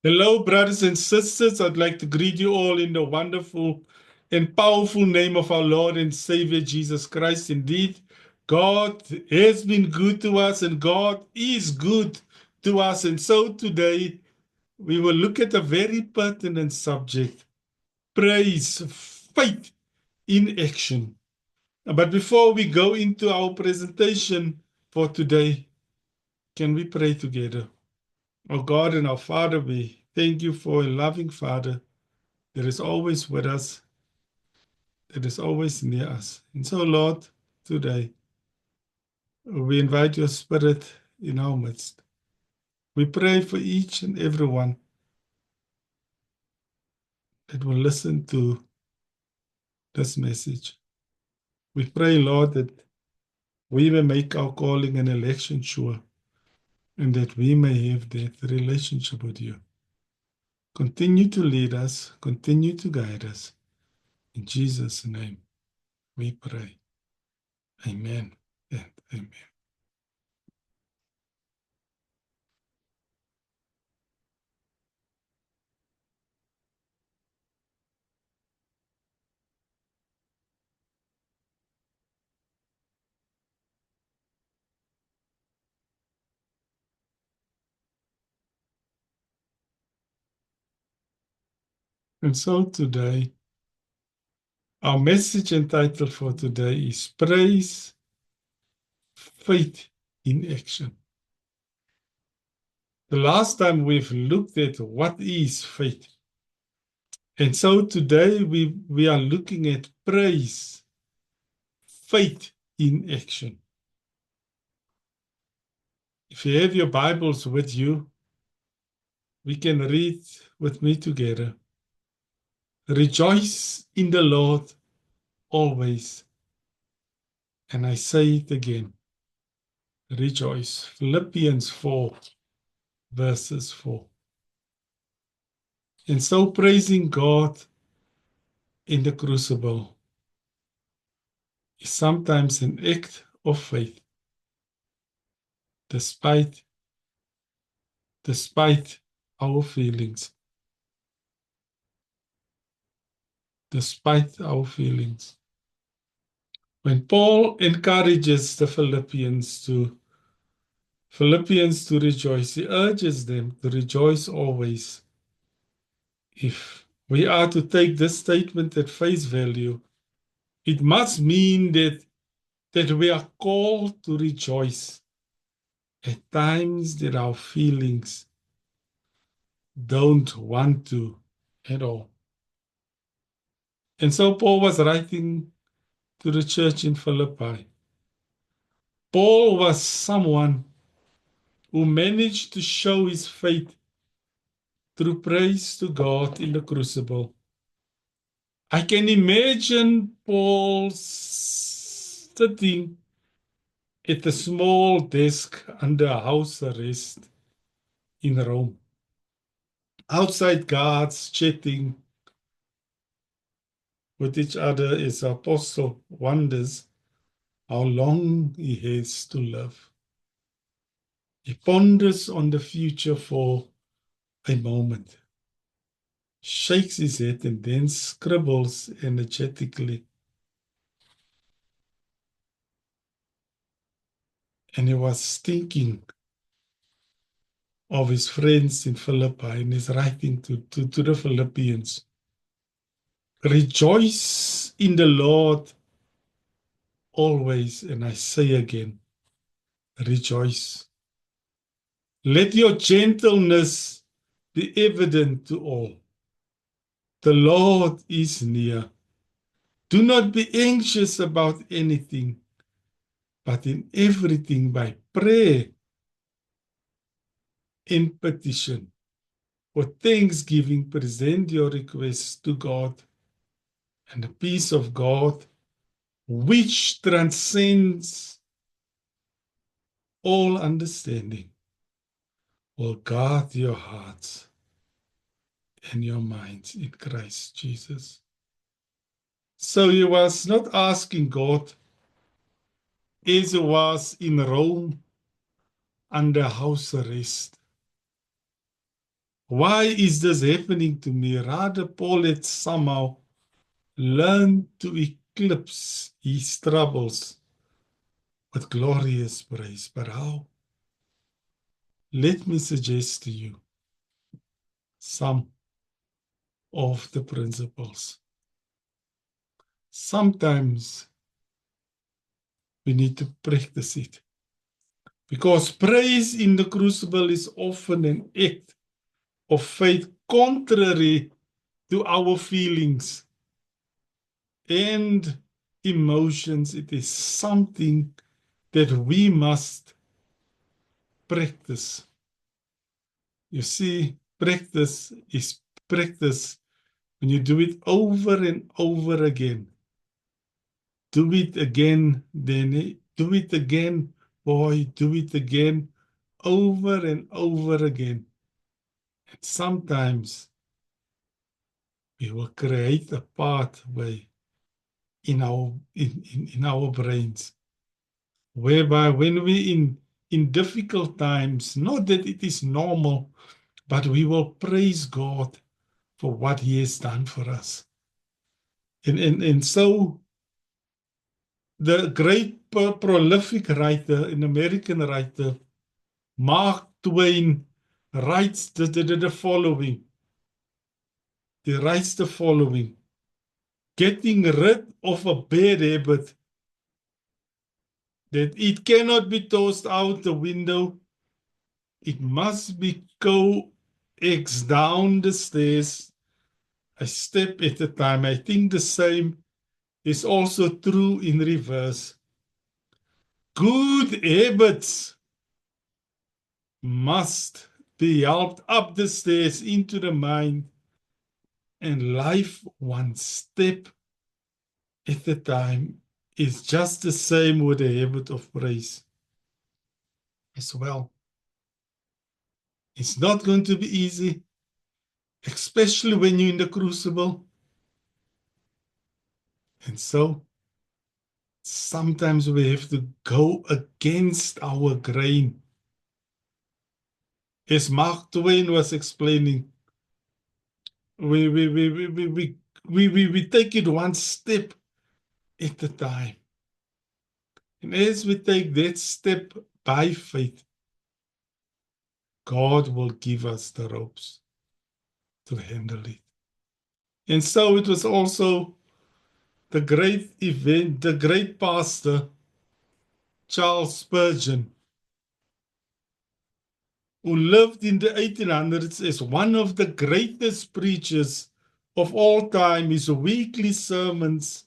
Hello, brothers and sisters. I'd like to greet you all in the wonderful and powerful name of our Lord and Savior Jesus Christ. Indeed, God has been good to us and God is good to us. And so today we will look at a very pertinent subject: praise, faith in action. But before we go into our presentation for today, can we pray together? Our God and our Father, we thank you for a loving Father that is always with us, that is always near us. And so, Lord, today we invite your Spirit in our midst. We pray for each and every one that will listen to this message. We pray, Lord, that we may make our calling and election sure, and that we may have that relationship with you. Continue to lead us, continue to guide us. In Jesus' name we pray. Amen and amen. And so today, our message and title for today is Praise, Faith in Action. The last time we've looked at what is faith. And so today we are looking at praise, faith in action. If you have your Bibles with you, we can read with me together. Rejoice in the Lord always. And I say it again. Rejoice. Philippians 4, verses 4. And so praising God in the crucible is sometimes an act of faith, despite our feelings. Despite our feelings. When Paul encourages the Philippians to rejoice, he urges them to rejoice always. If we are to take this statement at face value, it must mean that we are called to rejoice at times that our feelings don't want to at all. And so Paul was writing to the church in Philippi. Paul was someone who managed to show his faith through praise to God in the crucible. I can imagine Paul sitting at a small desk under house arrest in Rome. Outside, guards chatting with each other as the apostle wonders how long he has to live. He ponders on the future for a moment, shakes his head, and then scribbles energetically. And he was thinking of his friends in Philippi and is writing to the Philippians. Rejoice in the Lord always, and I say again, rejoice. Let your gentleness be evident to all. The Lord is near. Do not be anxious about anything, but in everything by prayer and petition. With thanksgiving, present your requests to God, and the peace of God, which transcends all understanding, will guard your hearts and your minds in Christ Jesus. So he was not asking God as he was in Rome under house arrest. Why is this happening to me? Rather, Paul had somehow learned to eclipse his troubles with glorious praise. But how? Let me suggest to you some of the principles. Sometimes we need to practice it, because praise in the crucible is often an act of faith contrary to our feelings and emotions. It is something that we must practice. You see, practice is practice when you do it over and over again. Do it again, Danny. Do it again, boy. Do it again, over and over again. And sometimes we will create a pathway in our brains, whereby when we in difficult times, not that it is normal, but we will praise God for what He has done for us. And so the great prolific writer, an American writer, Mark Twain, writes the following. He writes the following: getting rid of a bad habit that it cannot be tossed out the window. It must be coaxed down the stairs a step at a time. I think the same is also true in reverse. Good habits must be helped up the stairs into the mind, and life one step at a time is just the same with the habit of praise as well. It's not going to be easy, especially when you're in the crucible. And so sometimes we have to go against our grain. As Mark Twain was explaining, we take it one step at a time. And as we take that step by faith, God will give us the ropes to handle it. And so it was also the great event, the great pastor, Charles Spurgeon, who lived in the 1800s as one of the greatest preachers of all time. His weekly sermons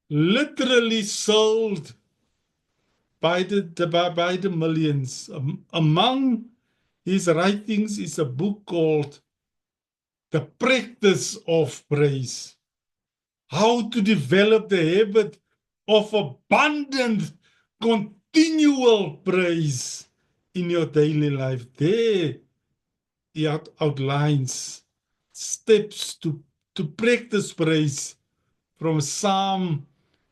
literally sold by the millions. Among his writings is a book called The Practice of Praise. How to develop the habit of abundant, continual praise in your daily life. There, he outlines steps to practice praise from Psalm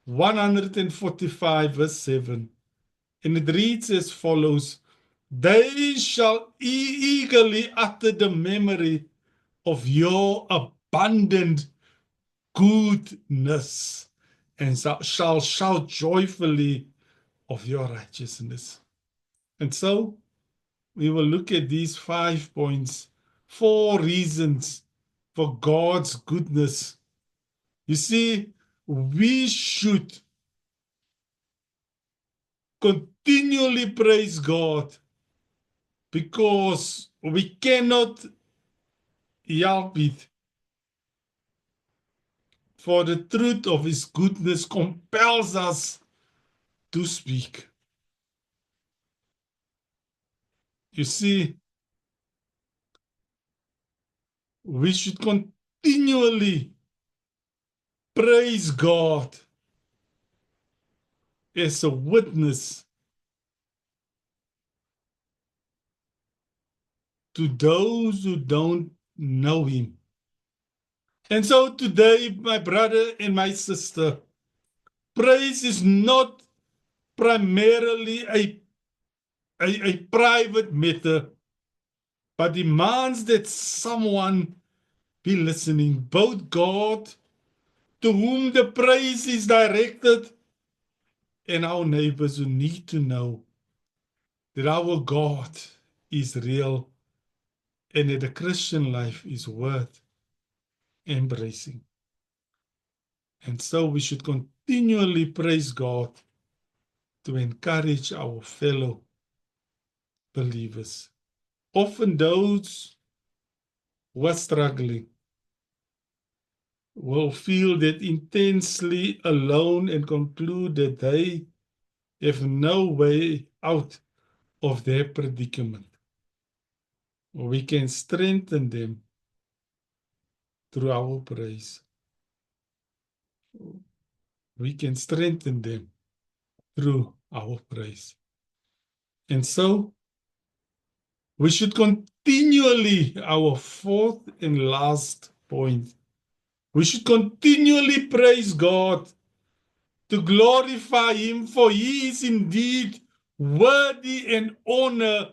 145, verse 7. And it reads as follows: they shall eagerly utter the memory of your abundant goodness, and shall shout joyfully of your righteousness. And so we will look at these 5 points, 4 reasons for God's goodness. You see, we should continually praise God because we cannot help it. For the truth of His goodness compels us to speak. You see, we should continually praise God as a witness to those who don't know Him. And so today, my brother and my sister, praise is not primarily a private matter, but demands that someone be listening, both God, to whom the praise is directed, and our neighbors who need to know that our God is real and that the Christian life is worth embracing. And so we should continually praise God to encourage our fellow believers. Often those who are struggling will feel that intensely alone and conclude that they have no way out of their predicament. We can strengthen them through our praise. We can strengthen them through our praise. And so we should continually, our fourth and last point, we should continually praise God to glorify Him, for He is indeed worthy and honor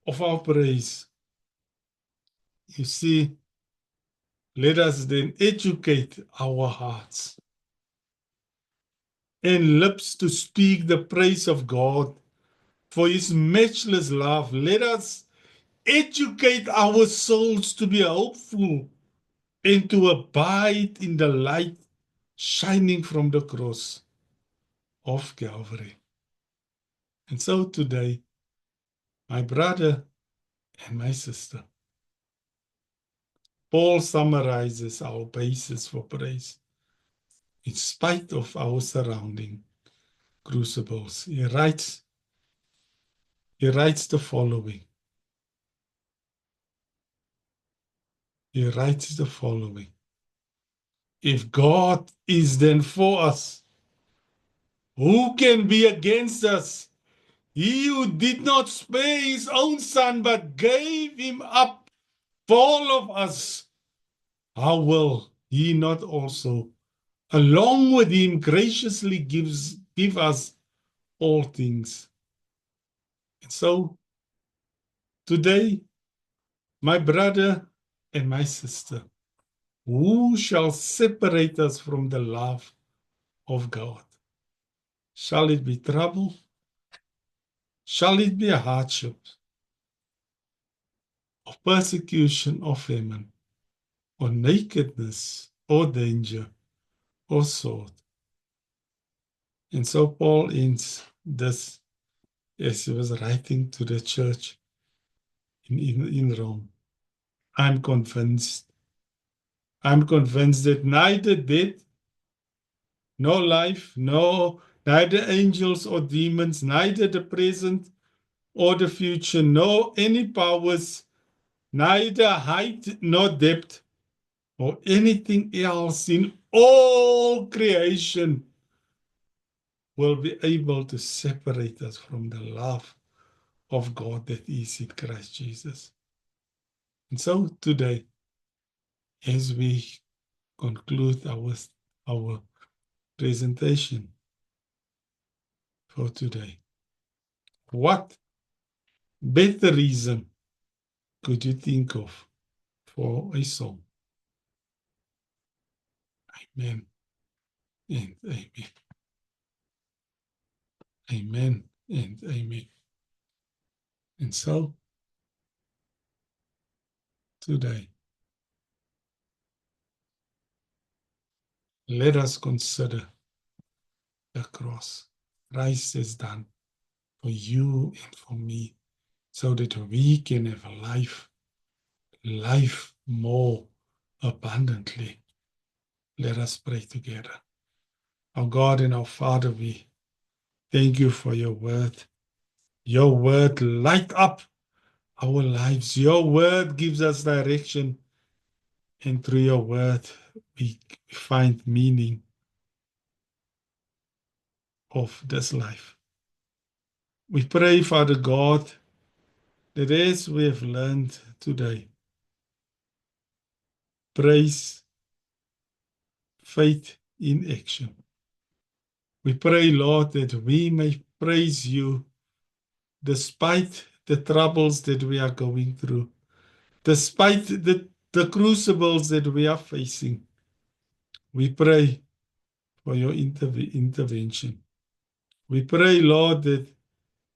of our praise. You see, let us then educate our hearts and lips to speak the praise of God for His matchless love. Let us educate our souls to be hopeful and to abide in the light shining from the cross of Calvary. And so today, my brother and my sister, Paul summarizes our basis for praise. In spite of our surrounding crucibles, he writes the following. He writes the following. If God is then for us, who can be against us? He who did not spare his own son, but gave him up for all of us, how will he not also, along with him, graciously give us all things? And so, today, my brother and my sister, who shall separate us from the love of God? Shall it be trouble? Shall it be a hardship, or persecution, or famine, or nakedness, or danger, or sword? And so Paul ends this as he was writing to the church in Rome. I'm convinced that neither death, nor life, neither angels or demons, neither the present or the future, nor any powers, neither height nor depth, or anything else in all creation will be able to separate us from the love of God that is in Christ Jesus. And so today, as we conclude our presentation for today, what better reason could you think of for a song? Amen and amen. Amen and amen. And so, today, let us consider the cross Christ has done for you and for me, so that we can have a life more abundantly. Let us pray together. Our God and our Father, we thank you for your word. Your word light up our lives. Your word gives us direction. And through your word, we find meaning of this life. We pray, Father God, that as we have learned today, praise, faith in action. We pray, Lord, that we may praise you despite the troubles that we are going through, despite the crucibles that we are facing. We pray for your intervention. We pray, Lord, that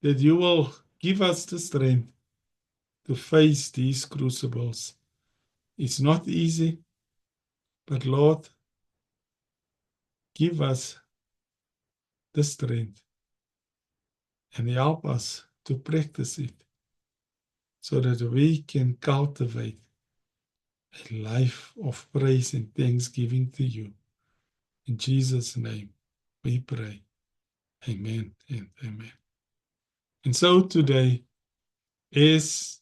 you will give us the strength to face these crucibles. It's not easy, but Lord, give us the strength and help us to practice it so that we can cultivate a life of praise and thanksgiving to you. In Jesus' name we pray. Amen and amen. And so today, as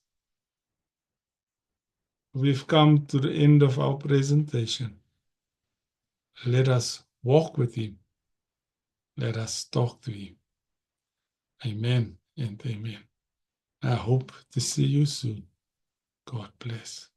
we've come to the end of our presentation, let us walk with him. Let us talk to him. Amen and amen. I hope to see you soon. God bless.